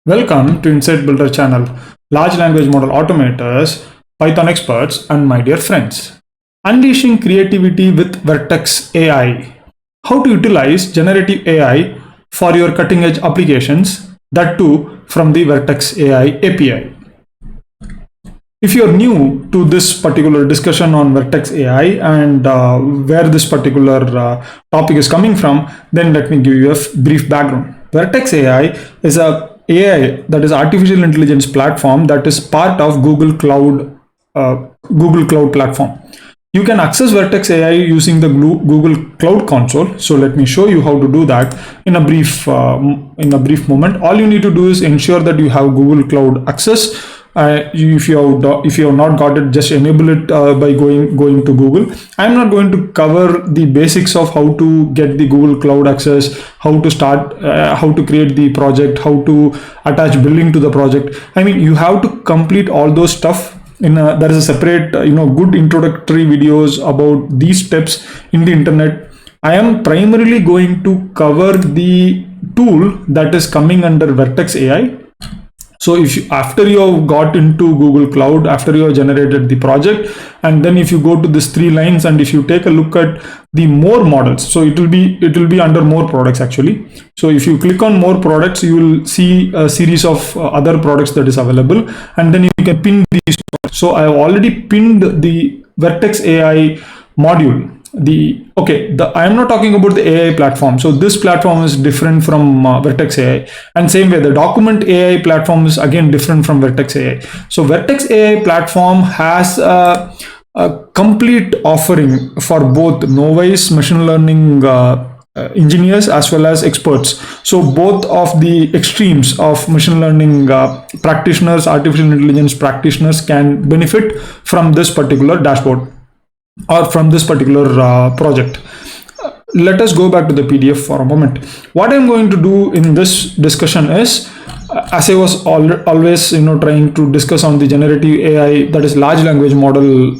Welcome to Insight Builder channel, large language model automators, Python experts, and my dear friends. Unleashing creativity with Vertex AI. How to utilize generative AI for your cutting edge applications, that too from the Vertex AI API. If you're new to this particular discussion on Vertex AI and where this particular topic is coming from, then let me give you a brief background. Vertex AI is a AI, that is artificial intelligence platform, that is part of Google Cloud platform. You can access Vertex AI using the Google Cloud Console. So let me show you how to do that in a brief moment. All you need to do is ensure that you have Google Cloud access. If you have not got it, just enable it by going to Google. I'm not going to cover the basics of how to get the Google Cloud access, how to start, how to create the project, how to attach billing to the project. I mean, you have to complete all those stuff. There is a separate, good introductory videos about these steps in the internet. I am primarily going to cover the tool that is coming under Vertex AI. So after you have got into Google Cloud, after you have generated the project, and then if you go to these three lines and if you take a look at the more models, so it will be under more products actually. So if you click on more products, you will see a series of other products that is available, and then you can pin these. So I have already pinned the Vertex AI module. I am not talking about the AI platform. So this platform is different from Vertex AI, and same way the document AI platform is again different from Vertex AI. So Vertex AI platform has a complete offering for both novice machine learning engineers as well as experts. So both of the extremes of machine learning practitioners, artificial intelligence practitioners can benefit from this particular dashboard or from this particular project. Let us go back to the PDF for a moment. What I'm going to do in this discussion is, as I was always trying to discuss on the generative AI, that is large language model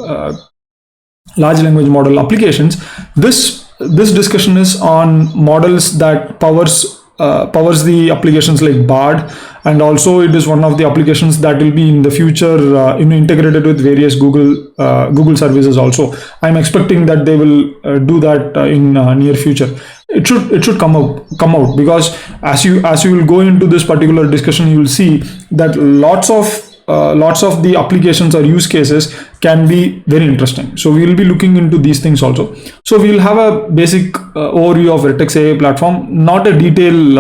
applications. This discussion is on models that powers the applications like Bard, and also it is one of the applications that will be in the future integrated with various Google services also. I'm expecting that they will do that in near future. It should come out because as you will go into this particular discussion, you will see that lots of the applications or use cases can be very interesting. So we will be looking into these things also. So we will have a basic overview of Vertex AI platform, not a detailed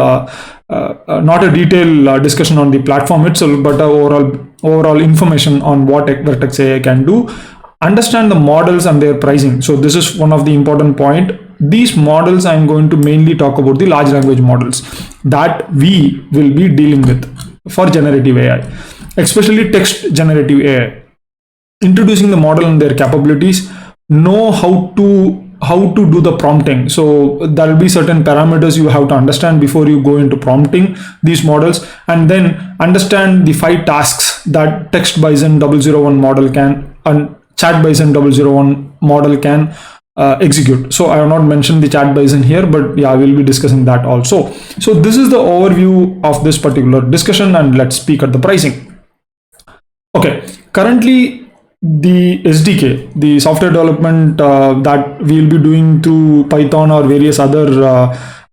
discussion on the platform itself, but overall information on what Vertex AI can do. Understand the models and their pricing. So this is one of the important point. These models, I'm going to mainly talk about the large language models that we will be dealing with for generative AI, especially text generative AI. Introducing the model and their capabilities, know how to do the prompting. So there will be certain parameters you have to understand before you go into prompting these models, and then understand the 5 tasks that text-bison 001 model can and chat-bison 001 model can execute. So I have not mentioned the chat-bison here, but yeah, I will be discussing that also. So this is the overview of this particular discussion, and let's speak at the pricing. Okay, currently the SDK, the software development that we will be doing through Python or various other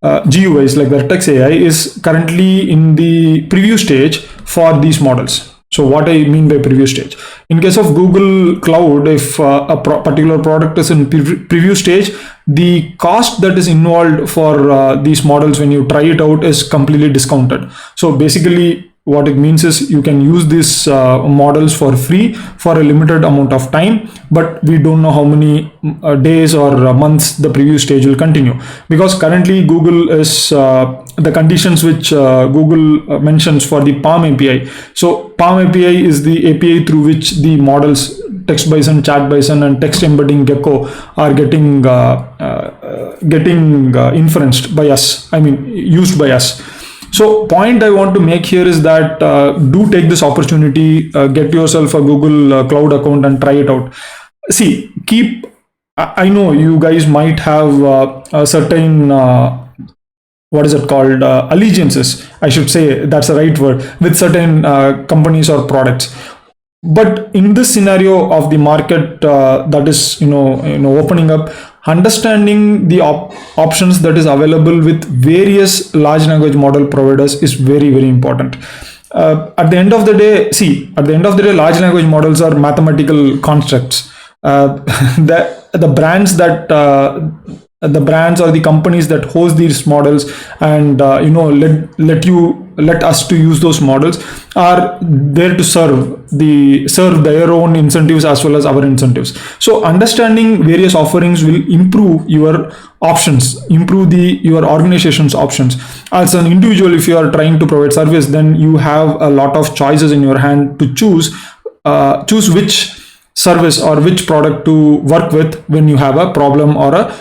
GUIs like Vertex AI, is currently in the preview stage for these models. So what I mean by preview stage, in case of Google Cloud, if a particular product is in preview stage, the cost that is involved for these models when you try it out is completely discounted. So basically what it means is you can use these models for free for a limited amount of time, but we don't know how many days or months the preview stage will continue, because currently Google is the conditions which Google mentions for the PalmAPI. So PalmAPI is the API through which the models text-bison, chat-bison, and text-embedding-gecko are getting inferenced by us. I mean, used by us. So point I want to make here is that do take this opportunity, get yourself a Google Cloud account and try it out. See, I know you guys might have a certain what is it called, allegiances, I should say, that's the right word, with certain companies or products. But in this scenario of the market that is opening up, understanding the options that is available with various large language model providers is very, very important. At the end of the day, large language models are mathematical constructs. The brands that the brands or the companies that host these models and let us to use those models are there to serve their own incentives as well as our incentives. So understanding various offerings will improve your options, improve your organization's options. As an individual, if you are trying to provide service, then you have a lot of choices in your hand to choose which service or which product to work with when you have a problem or a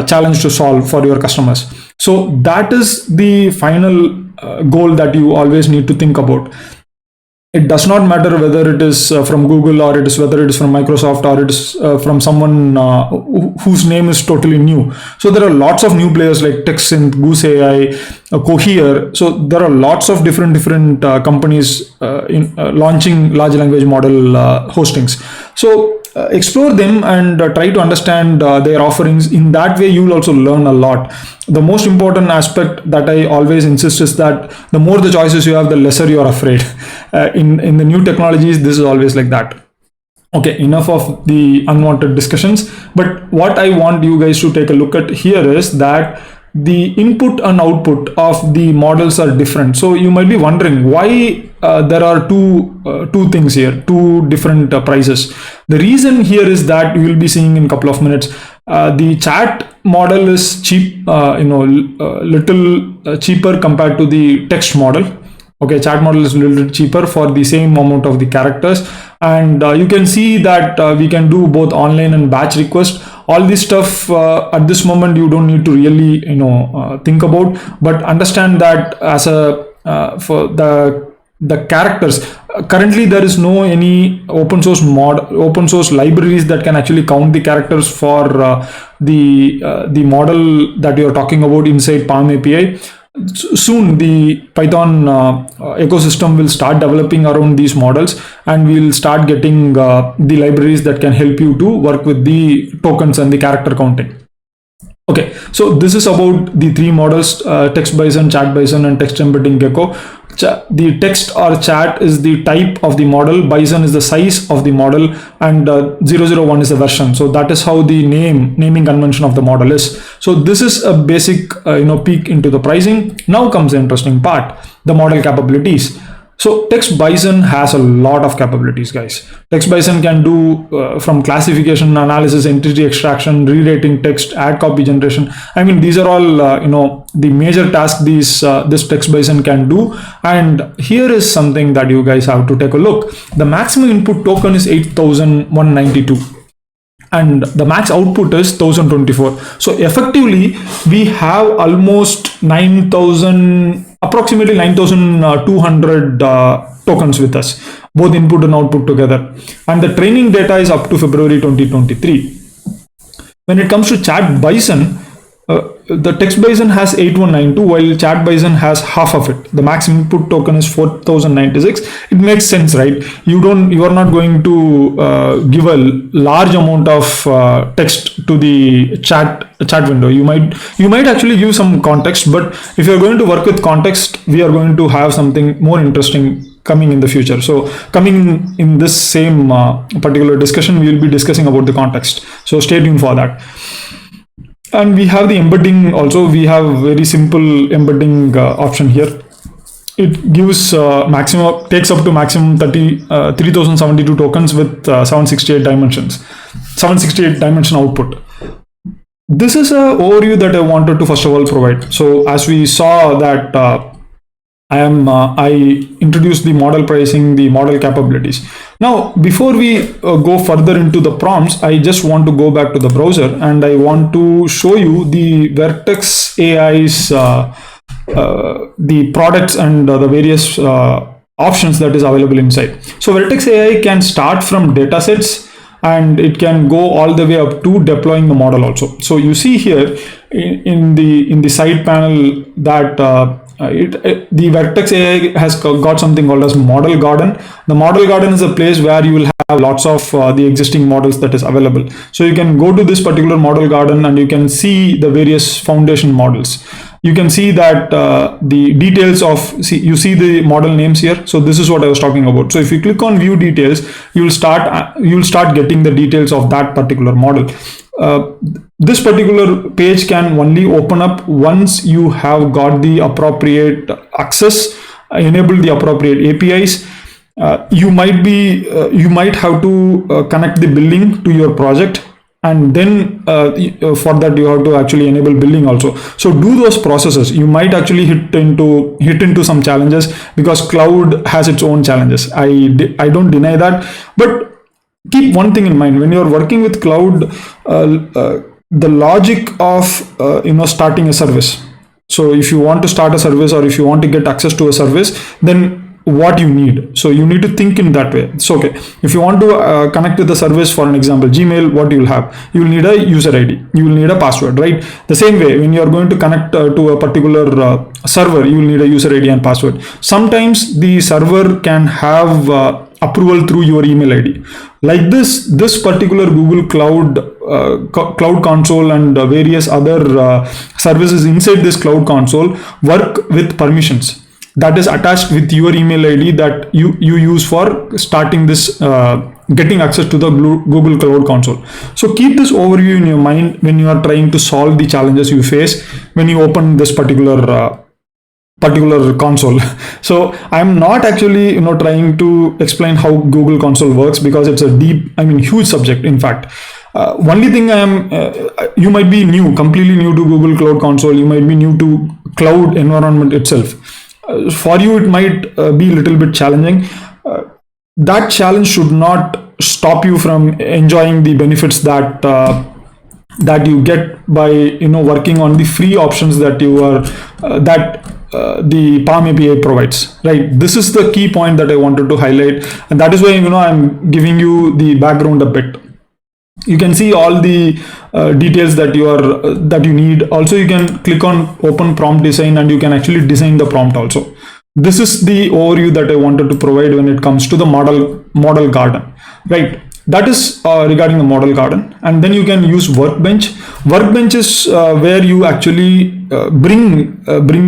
challenge to solve for your customers. So that is the final goal that you always need to think about. It does not matter whether it is from Google or whether it is from Microsoft or it is from someone whose name is totally new. So there are lots of new players like TechSynth, Goose AI, Cohere. So there are lots of different companies launching large language model hostings. So explore them and try to understand their offerings. In that way, you will also learn a lot. The most important aspect that I always insist is that the more the choices you have, the lesser you are afraid. In the new technologies, this is always like that. Okay, enough of the unwanted discussions. But what I want you guys to take a look at here is that the input and output of the models are different. So you might be wondering why there are two things here, two different prices. The reason here is that you will be seeing in a couple of minutes. The chat model is cheap, little cheaper compared to the text model. Okay, chat model is a little bit cheaper for the same amount of the characters, and you can see that we can do both online and batch request. All this stuff at this moment you don't need to really think about, but understand that as a for the characters, currently there is no any open source libraries that can actually count the characters for the model that you're talking about inside PalmAPI. Soon the Python ecosystem will start developing around these models, and we'll start getting the libraries that can help you to work with the tokens and the character counting. Okay, so this is about the three models, text-bison, chat-bison, and text-embedding-gecko. The text or chat is the type of the model, bison is the size of the model, and 001 is the version. So that is how the naming convention of the model is. So this is a basic peek into the pricing. Now comes the interesting part, the model capabilities. So text-bison has a lot of capabilities, guys. Text-bison can do from classification, analysis, entity extraction, rewriting text, ad copy generation. I mean, these are all the major tasks this text-bison can do. And here is something that you guys have to take a look. The maximum input token is 8,192. And the max output is 1024. So effectively, we have almost approximately 9,200 tokens with us, both input and output together. And the training data is up to February 2023. When it comes to chat-bison, the text-bison has 8192, while chat-bison has half of it. The max input token is 4096. It makes sense, right? You are not going to give a large amount of text to the chat window. You might actually give some context, but if you're going to work with context, we are going to have something more interesting coming in the future. So coming in this same particular discussion, we will be discussing about the context. So stay tuned for that. And we have the embedding also. We have very simple embedding option here. It gives takes up to maximum 3072 tokens with 768 dimensions, 768 dimension output. This is an overview that I wanted to first of all provide. So as we saw that I introduced the model pricing, the model capabilities. Now, before we go further into the prompts, I just want to go back to the browser and I want to show you the Vertex AI's the products and the various options that is available inside. So Vertex AI can start from datasets, and it can go all the way up to deploying the model also. So you see here in the side panel that the Vertex AI has got something called as model garden. The model garden is a place where you will have lots of the existing models that is available. So you can go to this particular model garden and you can see the various foundation models. You can see that the details of, you see the model names here. So this is what I was talking about. So if you click on view details, you will start getting the details of that particular model. This particular page can only open up once you have got the appropriate access, enable the appropriate APIs. You might have to connect the billing to your project, and then for that you have to actually enable billing also. So do those processes. You might actually hit into some challenges because cloud has its own challenges. I don't deny that, but keep one thing in mind when you're working with cloud. The logic of starting a service. So if you want to start a service, or if you want to get access to a service, then what you need. So you need to think in that way. So okay, if you want to connect with the service, for an example, Gmail, what you will have? You will need a user ID. You will need a password, right? The same way, when you are going to connect to a particular server, you will need a user ID and password. Sometimes the server can have approval through your email ID. Like this particular Google Cloud Console and various other services inside this Cloud Console work with permissions that is attached with your email ID that you use for starting this getting access to the Google Cloud Console. So keep this overview in your mind when you are trying to solve the challenges you face when you open this particular console. So I'm not actually trying to explain how Google Console works, because it's a huge subject. In fact, only thing you might be completely new to Google Cloud Console. You might be new to cloud environment itself. For you, it might be a little bit challenging. That challenge should not stop you from enjoying the benefits that you get by working on the free options that the PalmAPI provides. Right. This is the key point that I wanted to highlight, and that is why I'm giving you the background a bit. You can see all the details that you need. Also, you can click on open prompt design and you can actually design the prompt also. This is the overview that I wanted to provide when it comes to the model garden, right? That is regarding the model garden. And then you can use Workbench. Workbench is where you actually bring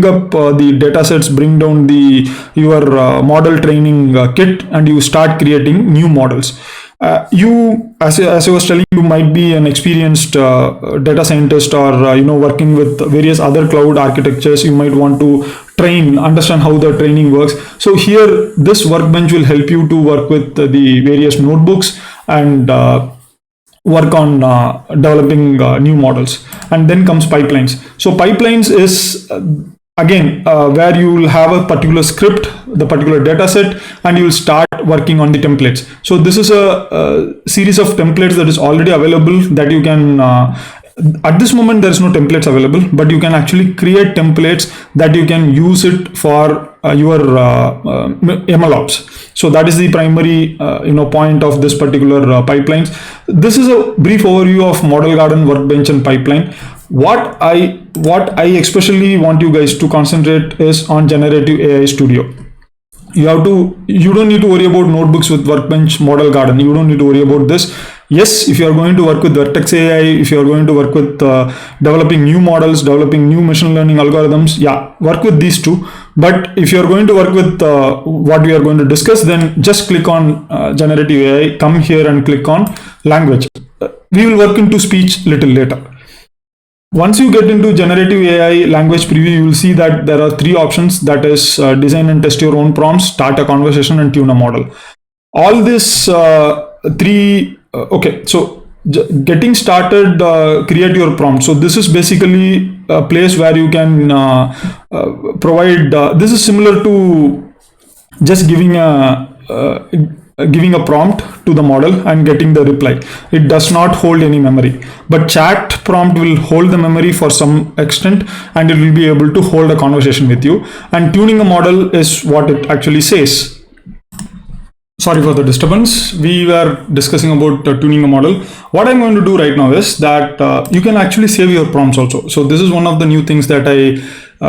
up the data sets, bring down your model training kit, and you start creating new models. As I was telling you, might be an experienced data scientist, or working with various other cloud architectures. You might want to understand how the training works. So here, this Workbench will help you to work with the various notebooks and work on developing new models. And then comes pipelines. So pipelines is again where you will have a particular script, the particular data set, and you will start working on the templates. So this is a series of templates that is already available that you can at this moment there is no templates available, but you can actually create templates that you can use it for your MLOps. So that is the primary point of this particular pipelines. This is a brief overview of Model Garden, Workbench, and Pipeline. What I especially want you guys to concentrate is on Generative AI Studio. You don't need to worry about notebooks with Workbench, Model Garden. You don't need to worry about this. Yes, if you are going to work with Vertex AI, if you are going to work with developing new models, developing new machine learning algorithms, work with these two. But if you are going to work with what we are going to discuss, then just click on Generative AI, come here and click on language. We will work into speech little later. Once you get into Generative AI language preview, you will see that there are three options, that is design and test your own prompts, start a conversation, and tune a model. All this three, okay, so getting started, create your prompt. So this is basically a place where you can provide, this is similar to just giving a prompt to the model and getting the reply. It does not hold any memory, but chat prompt will hold the memory for some extent, and it will be able to hold a conversation with you. And tuning a model is what it actually says. Sorry for the disturbance. We were discussing about tuning a model. What I'm going to do right now is that you can actually save your prompts also. So this is one of the new things that I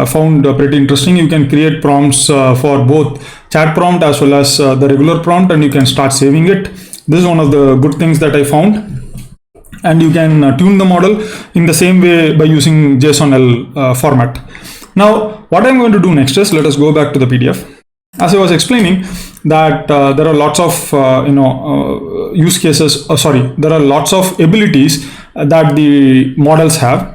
found pretty interesting. You can create prompts for both chat prompt as well as the regular prompt, and you can start saving it. This is one of the good things that I found. And you can tune the model in the same way by using JSON-L format. Now, what I'm going to do next is, let us go back to the PDF. As I was explaining, that there are lots of use cases. There are lots of abilities that the models have.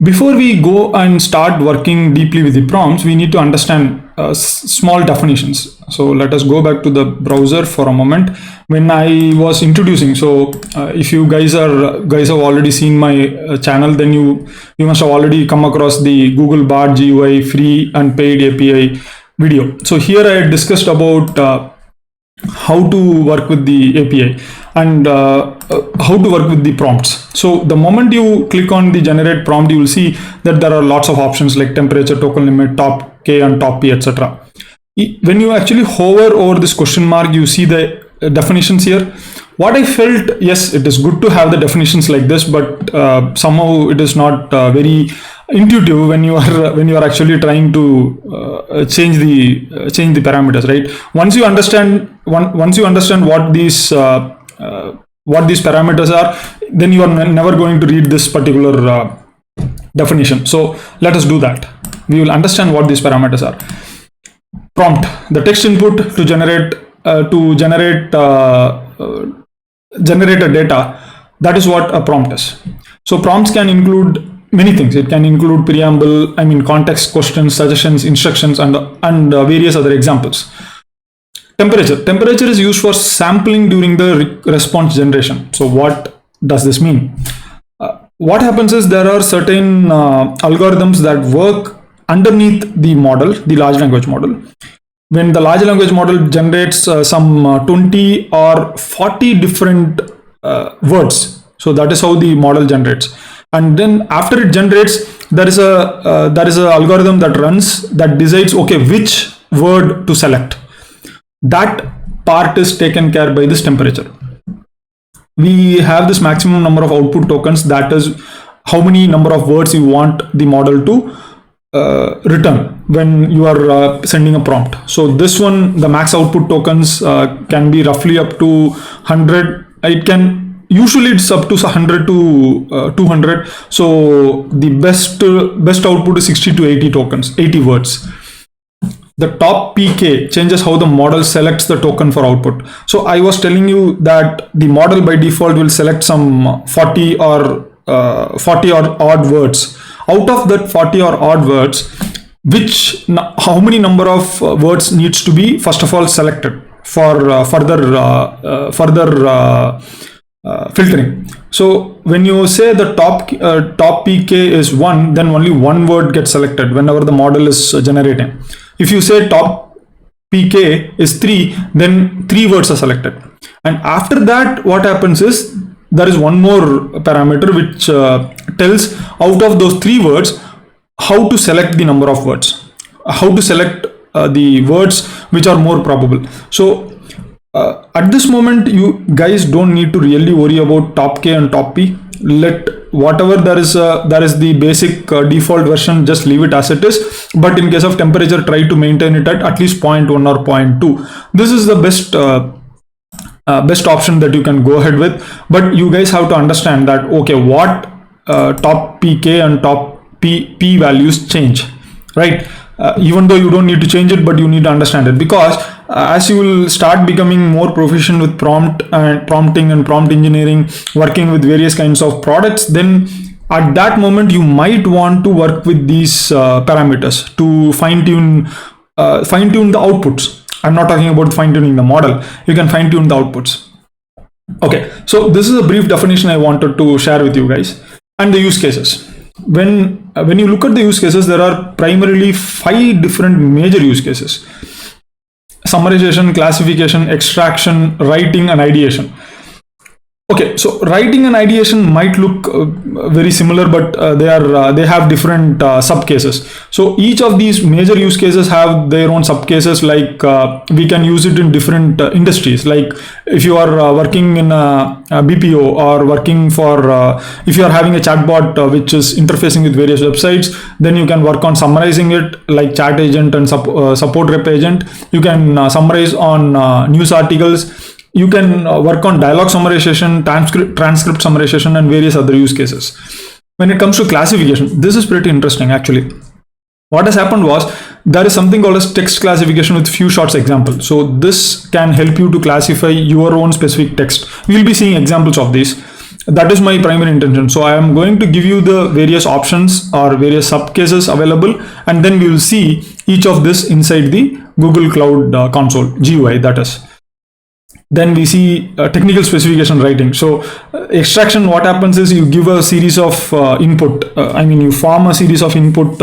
Before we go and start working deeply with the prompts, we need to understand small definitions. So let us go back to the browser for a moment. When I was introducing, if you guys have already seen my channel, then you must have already come across the Google Bard GUI free and paid API video. So here I discussed about how to work with the API and how to work with the prompts. So the moment you click on the generate prompt, you will see that there are lots of options like temperature, token limit, top K and top P, etc. When you actually hover over this question mark, you see the definitions here. What I felt, yes, it is good to have the definitions like this, but somehow it is not very intuitive when you are actually trying to change the parameters, right? Once you understand what these parameters are, then you are never going to read this particular definition. So let us do that. We will understand what these parameters are. Prompt: the text input to generate a data. That is what a prompt is. So prompts can include many things. It can include preamble, context, questions, suggestions, instructions, and various other examples. Temperature is used for sampling during the response generation. So what does this mean? What happens is there are certain algorithms that work underneath the model, the large language model. When the large language model generates some 20 or 40 different words, so that is how the model generates. And then after it generates, there is a algorithm that runs that decides, okay, which word to select. That part is taken care by this temperature. We have this maximum number of output tokens, that is how many number of words you want the model to return when you are sending a prompt. So this one, the max output tokens can be roughly up to 100. Usually it's up to 100 to 200. So the best output is 60 to 80 tokens, 80 words. The top PK changes how the model selects the token for output. So I was telling you that the model by default will select some 40 or odd words. Out of that 40 or odd words, how many number of words needs to be first of all selected for further filtering. So when you say the top PK is 1, then only one word gets selected whenever the model is generating. If you say top PK is 3, then 3 words are selected. And after that, what happens is there is one more parameter which tells out of those 3 words how to select the number of words, how to select the words which are more probable. So at this moment, you guys don't need to really worry about top K and top P. Let whatever there is the basic default version, just leave it as it is. But in case of temperature, try to maintain it at least 0.1 or 0.2. This is the best option that you can go ahead with. But you guys have to understand that, okay, what top PK and top P values change, right? Even though you don't need to change it, but you need to understand it, because as you will start becoming more proficient with prompting and prompt engineering, working with various kinds of products, then at that moment you might want to work with these parameters to fine-tune the outputs. I'm not talking about fine-tuning the model. You can fine-tune the outputs. Okay, so this is a brief definition I wanted to share with you guys. And the use cases. When you look at the use cases, there are primarily 5 different major use cases: summarization, classification, extraction, writing, and ideation. Okay, so writing and ideation might look very similar, but they have different sub cases. So each of these major use cases have their own sub cases. Like we can use it in different industries. Like if you are working in a BPO, or working for if you are having a chatbot which is interfacing with various websites, then you can work on summarizing it, like chat agent and support rep agent. You can summarize on news articles. You can work on dialogue summarization, transcript summarization, and various other use cases. When it comes to classification, this is pretty interesting actually. What has happened was, there is something called as text classification with few shots example. So this can help you to classify your own specific text. We'll be seeing examples of these. That is my primary intention. So I am going to give you the various options or various sub cases available, and then we will see each of this inside the Google Cloud Console, GUI that is. Then we see technical specification writing. So extraction, what happens is you give a series of input. You form a series of input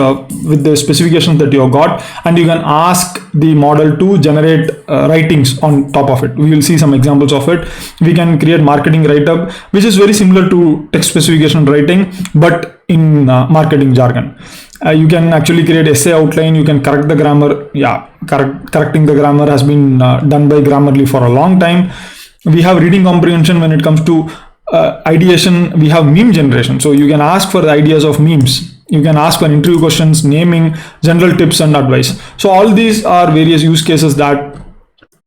with the specifications that you have got, and you can ask the model to generate writings on top of it. We will see some examples of it. We can create marketing write-up, which is very similar to text specification writing, but in marketing jargon. You can actually create essay outline. You can correct the grammar. Correcting the grammar has been done by Grammarly for a long time. We have reading comprehension. When it comes to ideation, we have meme generation. So you can ask for the ideas of memes. You can ask for interview questions, naming, general tips and advice. So all these are various use cases that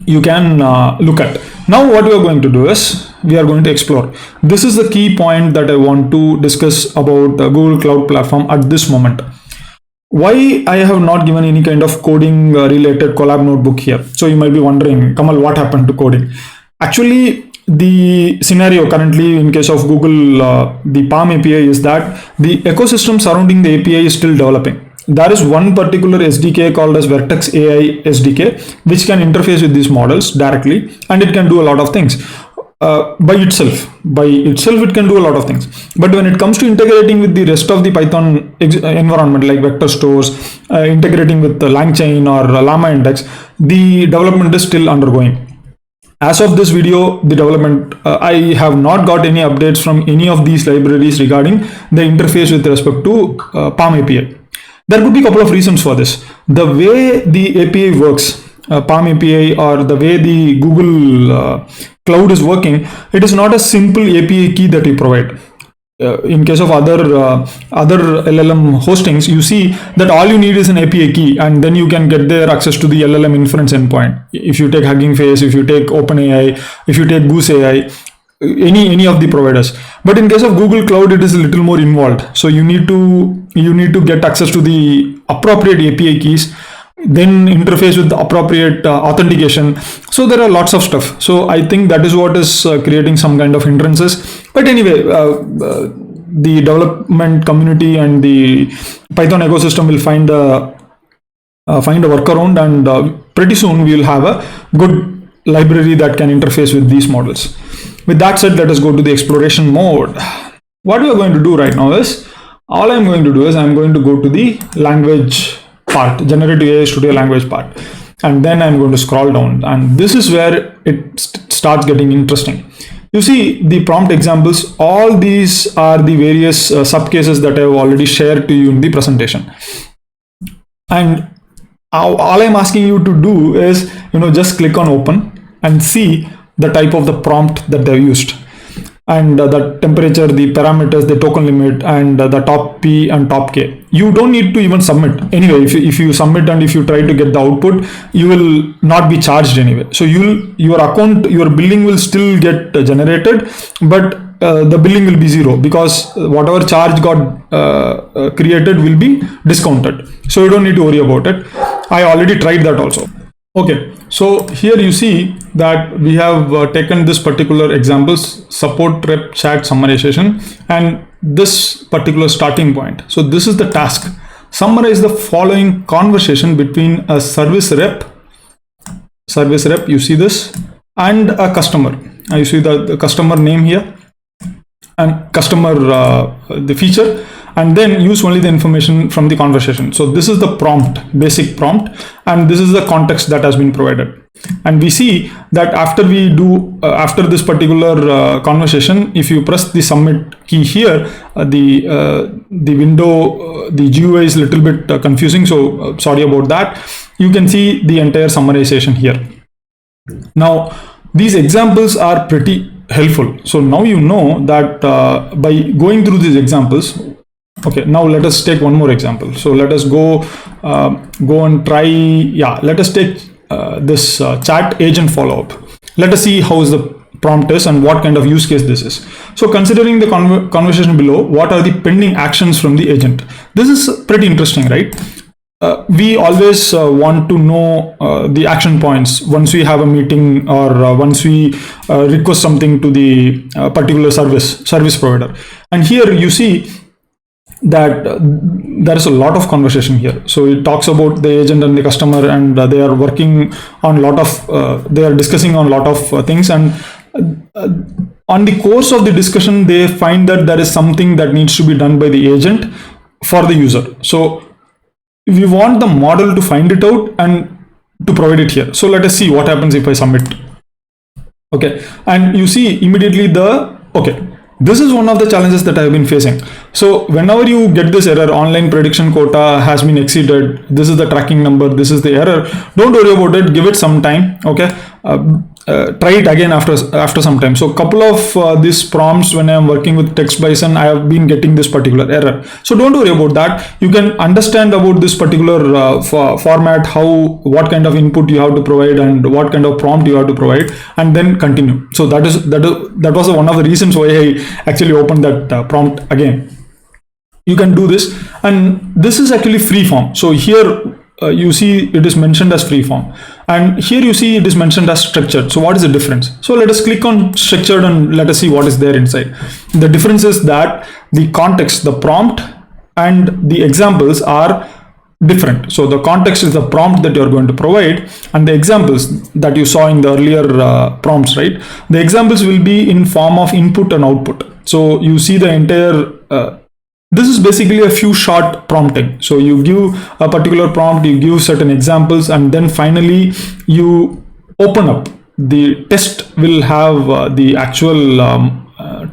you can look at. Now what we are going to do is, we are going to explore. This is the key point that I want to discuss about the Google Cloud Platform at this moment. Why I have not given any kind of coding related collab notebook here. So you might be wondering, Kamal, what happened to coding? Actually, the scenario currently in case of Google, the PalmAPI, is that the ecosystem surrounding the API is still developing. There is one particular SDK called as Vertex AI SDK, which can interface with these models directly, and it can do a lot of things. By itself it can do a lot of things, but when it comes to integrating with the rest of the Python environment, like vector stores, integrating with the LangChain or Llama index, the development is still undergoing. As of this video, the development, I have not got any updates from any of these libraries regarding the interface with respect to PalmAPI. There could be a couple of reasons for this. The way the API works, PalmAPI, or the way the Google Cloud is working, it is not a simple API key that you provide. In case of other LLM hostings, you see that all you need is an API key, and then you can get their access to the LLM inference endpoint. If you take Hugging Face, if you take OpenAI, if you take Goose AI, any of the providers. But in case of Google Cloud, it is a little more involved. So you need to get access to the appropriate API keys, then interface with the appropriate authentication. So there are lots of stuff. So I think that is what is creating some kind of hindrances. But anyway, the development community and the Python ecosystem will find a workaround, and pretty soon we will have a good library that can interface with these models. With that said, let us go to the exploration mode. What we are going to do right now is, I'm going to go to the language part, Generative AI Studio language part, and then I'm going to scroll down, and this is where it starts getting interesting. You see the prompt examples. All these are the various sub cases that I have already shared to you in the presentation, and all I'm asking you to do is, just click on open and see the type of the prompt that they've used, and the temperature, the parameters, the token limit, and the top P and top K. You don't need to even submit. Anyway, if you submit and if you try to get the output, you will not be charged anyway. So your billing will still get generated, but the billing will be zero, because whatever charge got created will be discounted. So you don't need to worry about it. I already tried that also. Okay, so here you see that we have taken this particular examples, support rep chat summarization, and this particular starting point. So this is the task. Summarize the following conversation between a service rep, you see this, and a customer. You see the customer name here, and customer the feature, and then use only the information from the conversation. So this is the prompt, basic prompt, and this is the context that has been provided. And we see that after we do after this particular conversation, if you press the submit key here, the window, the GUI is a little bit confusing, so sorry about that. You can see the entire summarization here. Now these examples are pretty helpful. So now you know that by going through these examples. Okay, now let us take one more example. So let us go and try. Yeah, let us take this chat agent follow-up. Let us see how is the prompt is and what kind of use case this is. So considering the conversation below, what are the pending actions from the agent? This is pretty interesting, right? We always want to know the action points once we have a meeting, or once we request something to the particular service provider. And here you see that there is a lot of conversation here. So it talks about the agent and the customer, and they are working on a lot of they are discussing on a lot of things, and on the course of the discussion they find that there is something that needs to be done by the agent for the user. So we want the model to find it out and to provide it here. So let us see what happens if I submit. Okay, and you see immediately this is one of the challenges that I have been facing. So whenever you get this error, online prediction quota has been exceeded, this is the tracking number, this is the error, don't worry about it, give it some time. Okay, try it again after some time. So couple of these prompts, when I am working with text-bison, I have been getting this particular error. So don't worry about that. You can understand about this particular format, what kind of input you have to provide and what kind of prompt you have to provide, and then continue. So that was one of the reasons why I actually opened that prompt again. You can do this, and this is actually free form. So here you see it is mentioned as free form, and here you see it is mentioned as structured. So what is the difference? So let us click on structured and let us see what is there inside. The difference is that the context, the prompt, and the examples are different. So the context is the prompt that you are going to provide, and the examples that you saw in the earlier prompts, right? The examples will be in form of input and output. So you see the entire this is basically a few short prompting. So you give a particular prompt, you give certain examples, and then finally you open up. The test will have the actual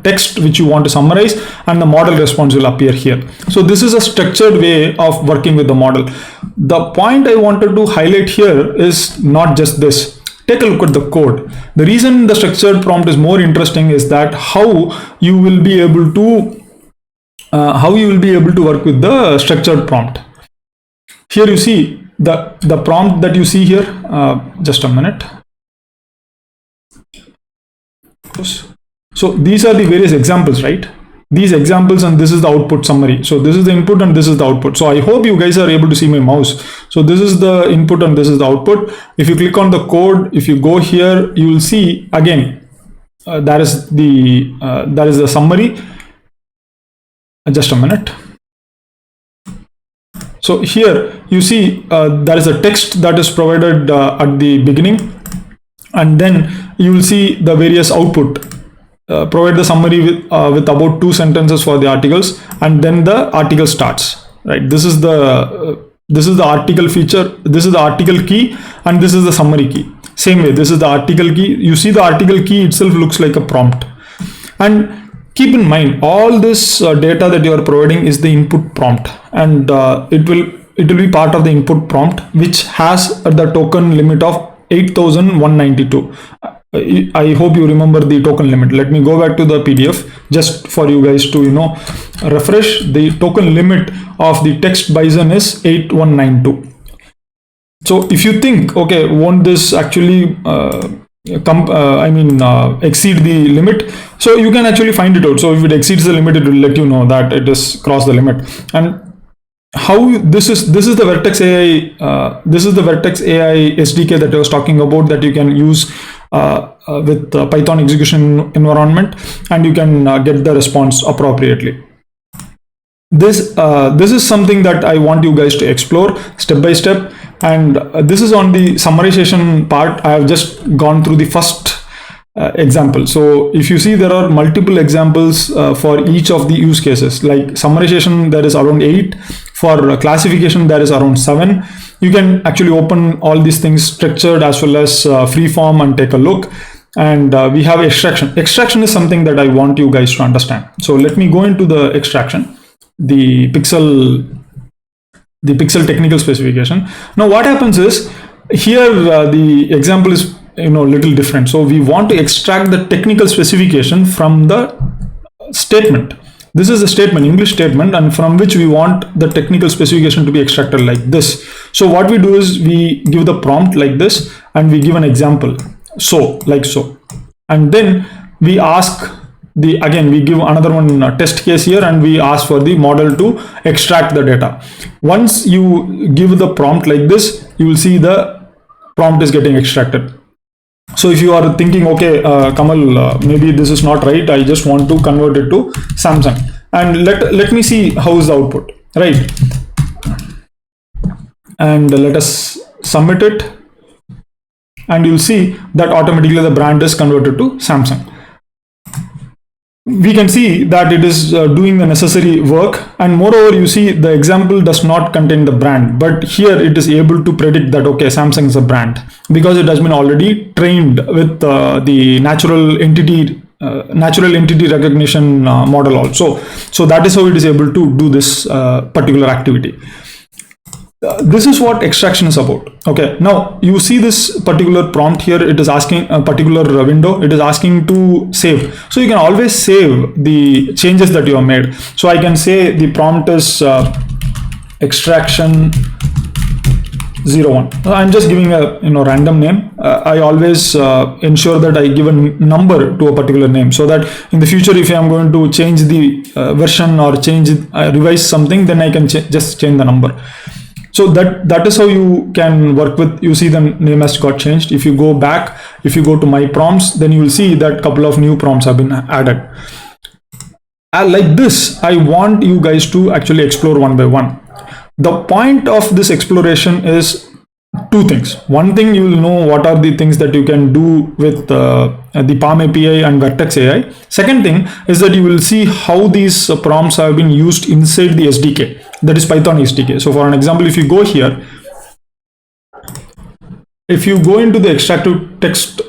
text which you want to summarize, and the model response will appear here. So this is a structured way of working with the model. The point I wanted to highlight here is not just this. Take a look at the code. The reason the structured prompt is more interesting is that how you will be able to work with the structured prompt. Here you see the prompt that you see here. Just a minute. So these are the various examples, right? These examples, and this is the output summary. So this is the input and this is the output. So I hope you guys are able to see my mouse. So this is the input and this is the output. If you click on the code, if you go here, you will see again that is the summary. Just a minute. So here you see there is a text that is provided at the beginning, and then you will see the various output. Provide the summary with about 2 sentences for the articles, and then the article starts. Right. This is the article feature. This is the article key, and this is the summary key. Same way, this is the article key. You see the article key itself looks like a prompt, and keep in mind, all this data that you are providing is the input prompt, and it will be part of the input prompt, which has the token limit of 8,192. I hope you remember the token limit. Let me go back to the PDF just for you guys to refresh. The token limit of the text-bison is 8192. So if you think, okay, won't this actually exceed the limit? So you can actually find it out. So if it exceeds the limit, it will let you know that it has crossed the limit. And how this is the Vertex AI this is the Vertex AI SDK that I was talking about, that you can use with Python execution environment, and you can get the response appropriately. This is something that I want you guys to explore step by step. And this is on the summarization part. I have just gone through the first example. So if you see, there are multiple examples for each of the use cases. Like summarization, there is around 8. For classification, there is around 7. You can actually open all these things, structured as well as free form, and take a look. And we have extraction. Extraction is something that I want you guys to understand. So let me go into the extraction, the pixel technical specification. Now what happens is, here the example is little different. So we want to extract the technical specification from the statement. This is the statement, English statement, and from which we want the technical specification to be extracted like this. So what we do is we give the prompt like this, and we give an example, so, like so, and then we ask again we give another one test case here, and we ask for the model to extract the data. Once you give the prompt like this, you will see the prompt is getting extracted. So if you are thinking, okay, Kamal, maybe this is not right, I just want to convert it to Samsung, and let me see how is the output, right? And let us submit it, and you'll see that automatically the brand is converted to Samsung. We can see that it is doing the necessary work, and moreover, you see the example does not contain the brand, but here it is able to predict that, okay, Samsung is a brand, because it has been already trained with the natural entity recognition model also. So that is how it is able to do this particular activity. This is what extraction is about. Okay, now you see this particular prompt here, it is asking a particular window, it is asking to save. So you can always save the changes that you have made. So I can say the prompt is extraction 01. I'm just giving a random name. I always ensure that I give a number to a particular name, so that in the future, if I am going to change the version or revise something, then I can just change the number. So that is how you can work with. You see the name has got changed. If you go back, if you go to my prompts, then you will see that couple of new prompts have been added. Like this, I want you guys to actually explore one by one. The point of this exploration is two things. One thing, you will know what are the things that you can do with the PalmAPI and VertexAI. Second thing is that you will see how these prompts have been used inside the SDK, that is Python SDK. So for an example, if you go here, if you go into the extractive text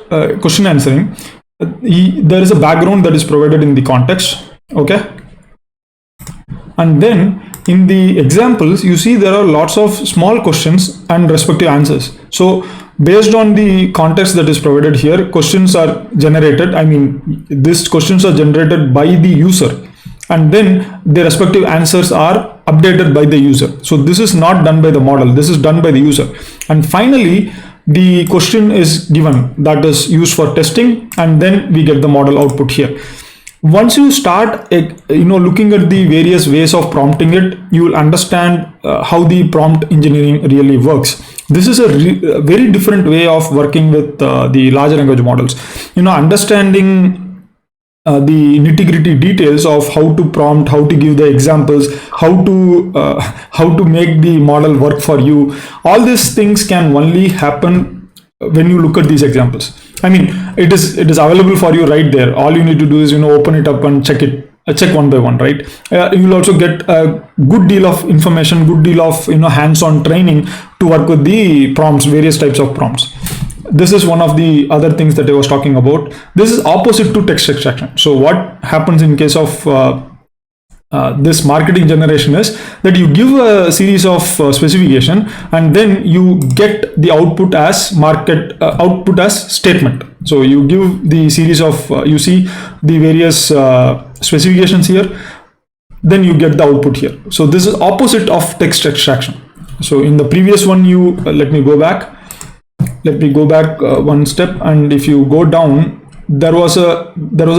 question answering, there is a background that is provided in the context. Okay, and then in the examples, you see there are lots of small questions and respective answers. So based on the context that is provided here, questions are generated. I mean, these questions are generated by the user, and then the respective answers are updated by the user. So this is not done by the model, this is done by the user. And finally, the question is given, that is used for testing, and then we get the model output here. Once you start looking at the various ways of prompting it, you will understand how the prompt engineering really works. This is a very different way of working with the larger language models. Understanding the nitty-gritty details of how to prompt, how to give the examples, how to make the model work for you. All these things can only happen when you look at these examples. I mean, it is available for you right there. All you need to do is open it up and check one by one, right? You will also get a good deal of information, good deal of hands-on training to work with the prompts, various types of prompts. This is one of the other things that I was talking about. This is opposite to text extraction. So what happens in case of this marketing generation is that you give a series of specification, and then you get the output as output as statement. So you give the series of you see the various specifications here, then you get the output here. So this is opposite of text extraction. So in the previous one, you let me go back one step, and if you go down, there was a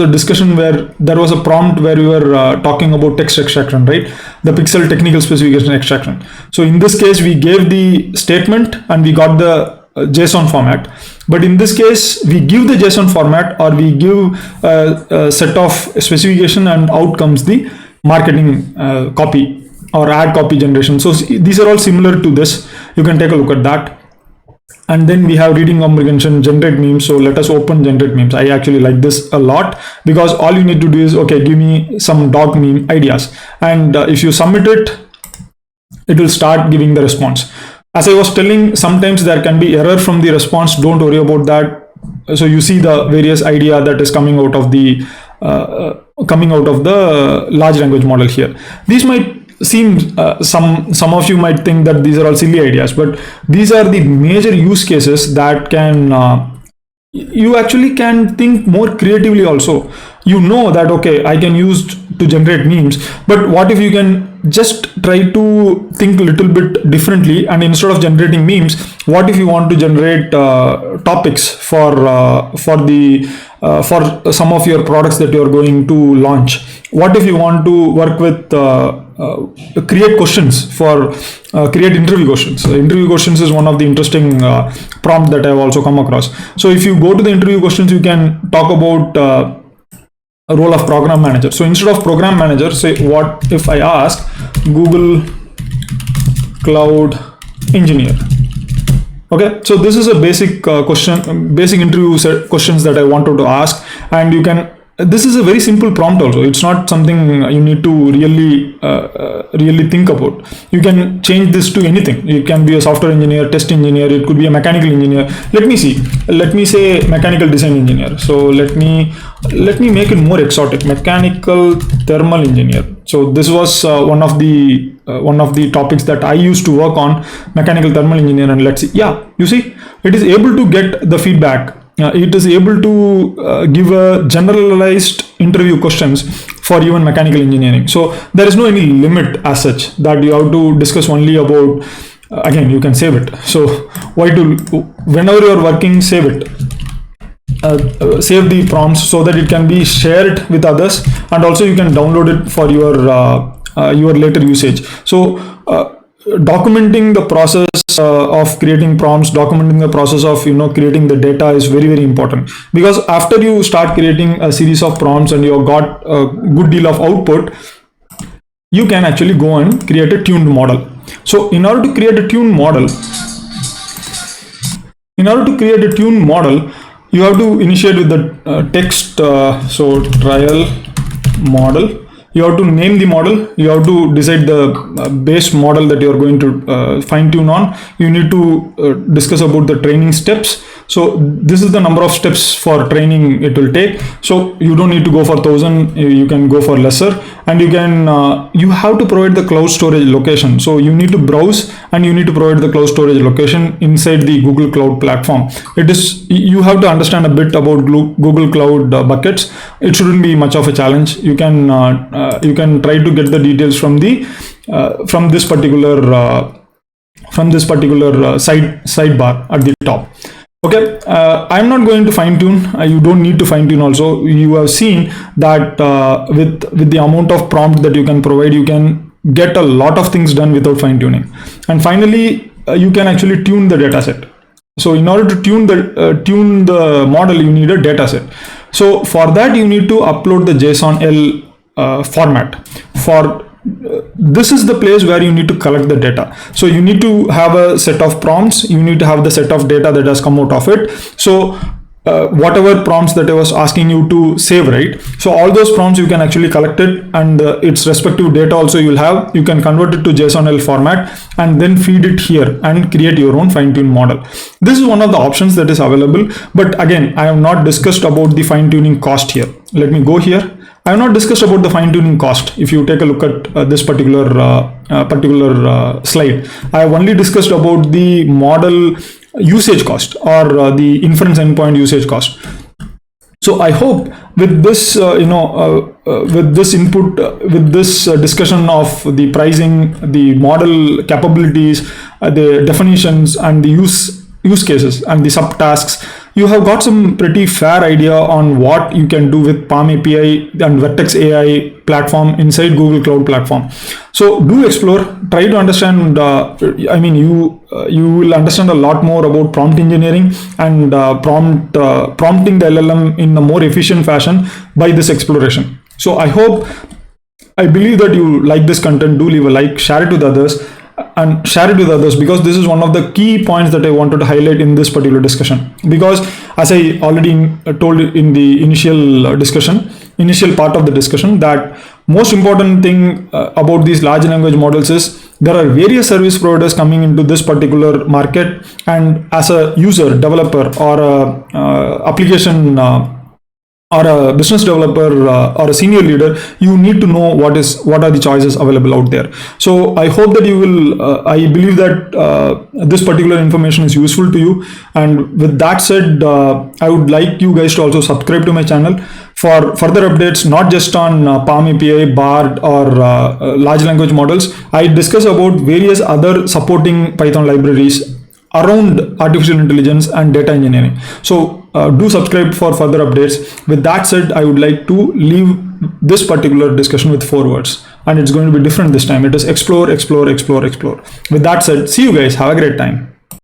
discussion where there was a prompt where we were talking about text extraction, right? The pixel technical specification extraction. So in this case, we gave the statement and we got the JSON format. But in this case, we give the JSON format, or we give a set of specification, and out comes the marketing copy or ad copy generation. So these are all similar to this. You can take a look at that. And then we have reading comprehension, generate memes. So let us open generate memes. I actually like this a lot, because all you need to do is, okay, give me some dog meme ideas. And if you submit it, it will start giving the response. As I was telling, sometimes there can be error from the response. Don't worry about that. So you see the various idea that is coming out of the large language model here. These might seem some of you might think that these are all silly ideas, but these are the major use cases that can you actually can think more creatively also. You know that, okay, I can use to generate memes, but what if you can just try to think a little bit differently, and instead of generating memes, what if you want to generate topics for some of your products that you are going to launch? What if you want to work with create questions for create interview questions? Interview questions is one of the interesting prompt that I've also come across. So if you go to the interview questions, you can talk about a role of program manager. So instead of program manager, say, what if I ask Google Cloud Engineer? Okay, so this is a basic basic interview set questions that I wanted to ask, and you can. This is a very simple prompt also. It's not something you need to really think about. You can change this to anything. It can be a software engineer, test engineer. It could be a mechanical engineer. Let me see. Let me say mechanical design engineer. So let me make it more exotic. Mechanical thermal engineer. So this was one of the topics that I used to work on, mechanical thermal engineer. And let's see. Yeah, you see, it is able to get the feedback. It is able to give a generalized interview questions for even mechanical engineering. So there is no any limit as such that you have to discuss only about. Again, you can save it. So whenever you are working, save it. Save the prompts so that it can be shared with others, and also you can download it for your later usage. So documenting the process of creating prompts, documenting the process of creating the data is very, very important, because after you start creating a series of prompts and you've got a good deal of output, you can actually go and create a tuned model. So in order to create a tuned model, you have to initiate with the text. So trial model. You have to name the model. You have to decide the base model that you are going to fine tune on. You need to discuss about the training steps. So this is the number of steps for training it will take. So you don't need to go for 1,000. You can go for lesser, and you have to provide the cloud storage location. So you need to browse and you need to provide the cloud storage location inside the Google Cloud platform. You have to understand a bit about Google Cloud buckets. It shouldn't be much of a challenge. You can try to get the details from this particular sidebar at the top. Okay, I'm not going to fine tune. You don't need to fine tune also. You have seen that with the amount of prompt that you can provide, you can get a lot of things done without fine tuning. And finally, you can actually tune the data set. So in order to tune the model, you need a data set. So for that, you need to upload the JSON-L format. This is the place where you need to collect the data. So you need to have a set of prompts. You need to have the set of data that has come out of it. So whatever prompts that I was asking you to save, right? So all those prompts you can actually collect it, and its respective data also you can convert it to JSON-L format and then feed it here and create your own fine-tuned model. This is one of the options that is available. But again, I have not discussed about the fine-tuning cost here. Let me go here. I have not discussed about the fine-tuning cost. If you take a look at this particular slide, I have only discussed about the model usage cost or the inference endpoint usage cost. So I hope with this, with this input, with this discussion of the pricing, the model capabilities, the definitions, and the use cases and the subtasks, you have got some pretty fair idea on what you can do with PalmAPI and Vertex AI platform inside Google Cloud platform. So do explore, try to understand. You will understand a lot more about prompt engineering and prompting the LLM in a more efficient fashion by this exploration. So I believe that you like this content. Do leave a like, share it with others. Because this is one of the key points that I wanted to highlight in this particular discussion. Because as I already told in the initial discussion, initial part of the discussion, that most important thing about these large language models is there are various service providers coming into this particular market, and as a user, developer, or a application or a business developer or a senior leader, you need to know what are the choices available out there. So I hope that you will I believe that this particular information is useful to you. And with that said, I would like you guys to also subscribe to my channel for further updates, not just on PalmAPI, Bard, or large language models. I discuss about various other supporting Python libraries around artificial intelligence and data engineering. So do subscribe for further updates. With that said, I would like to leave this particular discussion with 4 words, and it's going to be different this time. It is explore, explore, explore, explore. With that said, see you guys. Have a great time.